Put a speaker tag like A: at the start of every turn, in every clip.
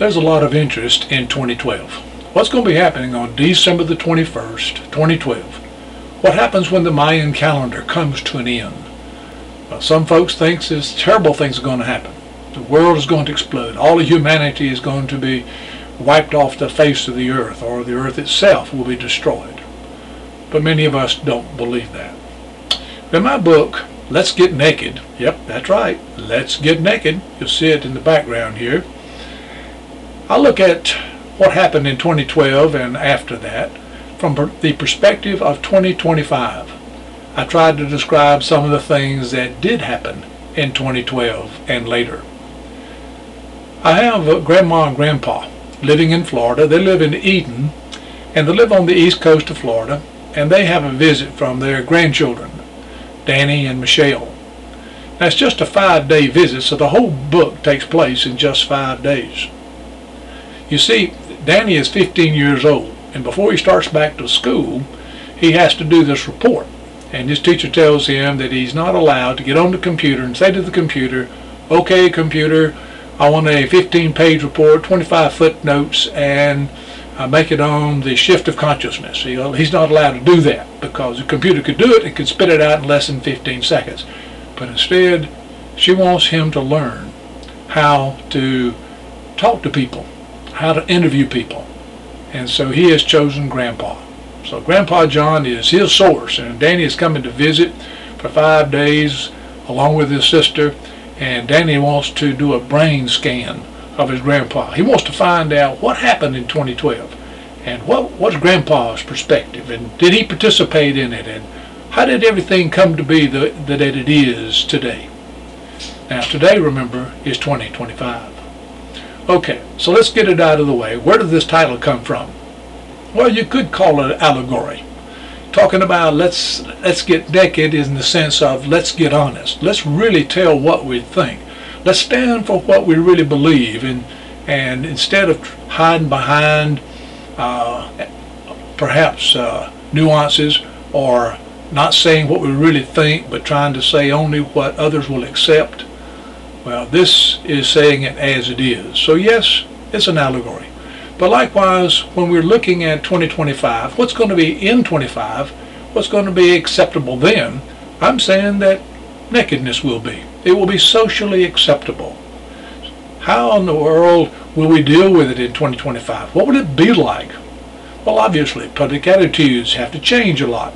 A: There's a lot of interest in 2012. What's going to be happening on December the 21st, 2012? What happens when the Mayan calendar comes to an end? Well, some folks think this terrible things are going to happen. The world is going to explode. All of humanity is going to be wiped off the face of the earth, or the earth itself will be destroyed. But many of us don't believe that. In my book, Let's Get Naked, yep, that's right, Let's Get Naked, you'll see it in the background here, I look at what happened in 2012 and after that from the perspective of 2025. I tried to describe some of the things that did happen in 2012 and later. I have a grandma and grandpa living in Florida. They live in Eden, and they live on the east coast of Florida, and they have a visit from their grandchildren, Danny and Michelle. Now, it's just a 5-day visit, so the whole book takes place in just 5 days. You see, Danny is 15 years old, and before he starts back to school, he has to do this report. And his teacher tells him that he's not allowed to get on the computer and say to the computer, "Okay, computer, I want a 15-page report, 25 footnotes, and make it on the shift of consciousness." He's not allowed to do that because the computer could do it and could spit it out in less than 15 seconds. But instead, she wants him to learn how to talk to people, how to interview people. And so he has chosen Grandpa. So Grandpa John is his source, and Danny is coming to visit for 5 days along with his sister, and Danny wants to do a brain scan of his grandpa. He wants to find out what happened in 2012 and what's Grandpa's perspective, and did he participate in it, and how did everything come to be that it is today. Now today, remember, is 2025. Okay, so let's get it out of the way. Where did this title come from? Well, you could call it an allegory. Talking about let's get naked is in the sense of let's get honest. Let's really tell what we think. Let's stand for what we really believe, and instead of hiding behind perhaps nuances, or not saying what we really think but trying to say only what others will accept, well, this is saying it as it is. So yes, it's an allegory. But likewise, when we're looking at 2025, what's going to be in 25, what's going to be acceptable then, I'm saying that nakedness will be. It will be socially acceptable. How in the world will we deal with it in 2025? What would it be like? Well, obviously, public attitudes have to change a lot.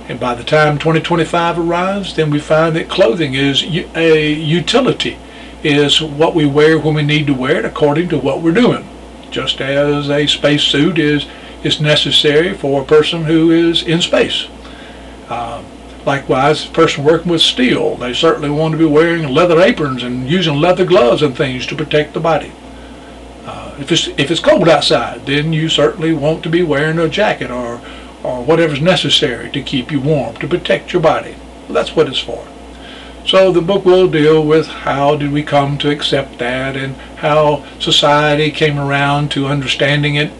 A: And by the time 2025 arrives, then we find that clothing is a utility, is what we wear when we need to wear it according to what we're doing. Just as a spacesuit is necessary for a person who is in space. Likewise, a person working with steel, they certainly want to be wearing leather aprons and using leather gloves and things to protect the body. If it's cold outside, then you certainly want to be wearing a jacket or whatever's necessary to keep you warm, to protect your body. Well, that's what it's for. So the book will deal with how did we come to accept that, and how society came around to understanding it,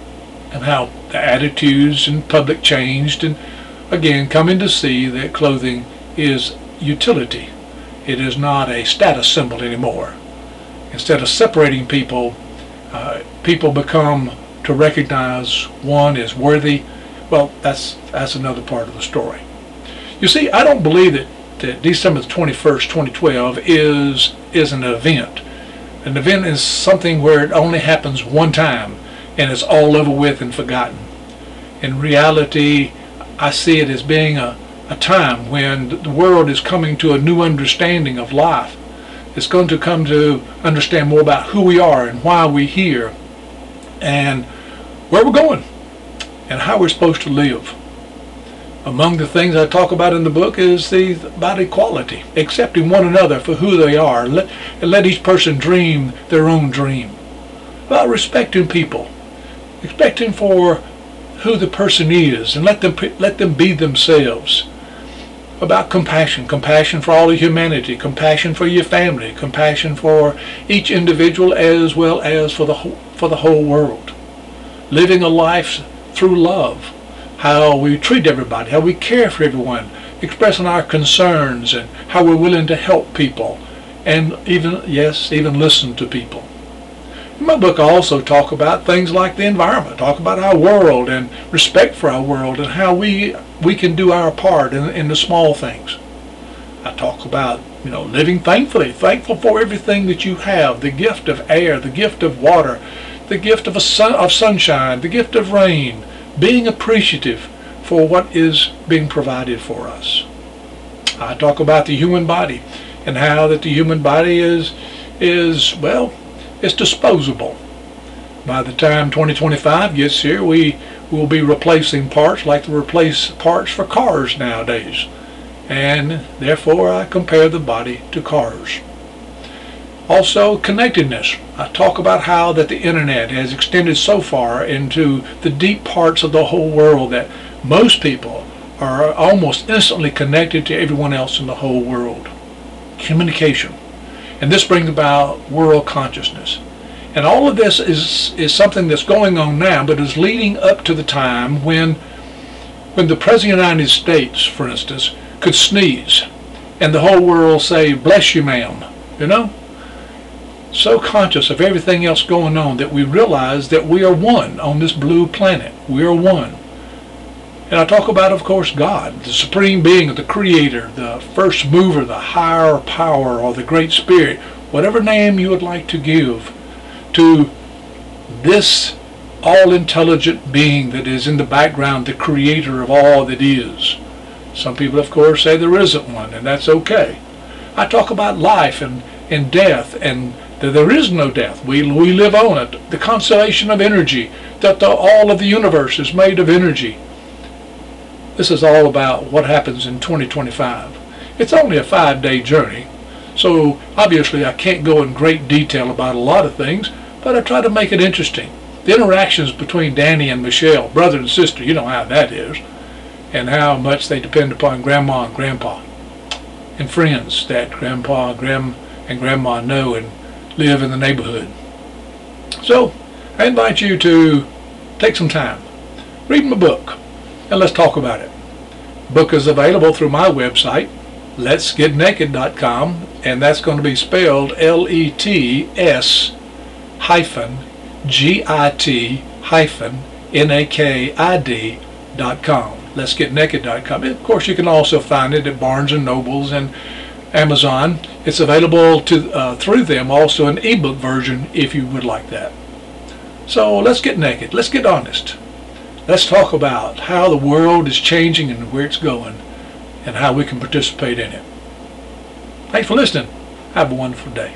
A: and how the attitudes in public changed, and again coming to see that clothing is utility. It is not a status symbol anymore. Instead of separating people, people become to recognize one as worthy. Well, that's another part of the story. You see, I don't believe that December 21st, 2012 is an event. An event is something where it only happens one time and it's all over with and forgotten. In reality, I see it as being a time when the world is coming to a new understanding of life. It's going to come to understand more about who we are and why we're here and where we're going and how we're supposed to live. Among the things I talk about in the book is about equality, accepting one another for who they are, and let each person dream their own dream. About respecting people, respecting for who the person is, and let them be themselves. About compassion for all of humanity, compassion for your family, compassion for each individual as well as for the whole world. Living a life through love. How we treat everybody, how we care for everyone, expressing our concerns, and how we're willing to help people, and even listen to people. In my book, I also talk about things like the environment, talk about our world and respect for our world and how we can do our part in the small things. I talk about, living thankfully, thankful for everything that you have, the gift of air, the gift of water, the gift of sunshine, the gift of rain, being appreciative for what is being provided for us. I talk about the human body and how that the human body is disposable. By the time 2025 gets here, we will be replacing parts like we replace parts for cars nowadays. And therefore I compare the body to cars. Also, connectedness. I talk about how that the internet has extended so far into the deep parts of the whole world that most people are almost instantly connected to everyone else in the whole world. Communication. And this brings about world consciousness. And all of this is something that's going on now, but is leading up to the time when the President of the United States, for instance, could sneeze and the whole world say, "Bless you, ma'am," So conscious of everything else going on that we realize that we are one on this blue planet. We are one. And I talk about, of course, God, the supreme being, the creator, the first mover, the higher power, or the great spirit, whatever name you would like to give to this all-intelligent being that is in the background, the creator of all that is. Some people, of course, say there isn't one, and that's okay. I talk about life and death, and that there is no death. We live on it. The constellation of energy, that all of the universe is made of energy. This is all about what happens in 2025. It's only a 5-day journey, so obviously I can't go in great detail about a lot of things, but I try to make it interesting. The interactions between Danny and Michelle, brother and sister, you know how that is, and how much they depend upon Grandma and Grandpa, and friends that Grandpa and Grandma know and live in the neighborhood. So I invite you to take some time, read my book, and let's talk about it. The book is available through my website, letsgetnaked.com, and that's going to be spelled LETS-GIT-NAKID.com. letsgetnaked.com. Of course, you can also find it at Barnes & Nobles and Amazon. It's available through them, also an ebook version if you would like that. So let's get naked. Let's get honest. Let's talk about how the world is changing and where it's going and how we can participate in it. Thanks for listening. Have a wonderful day.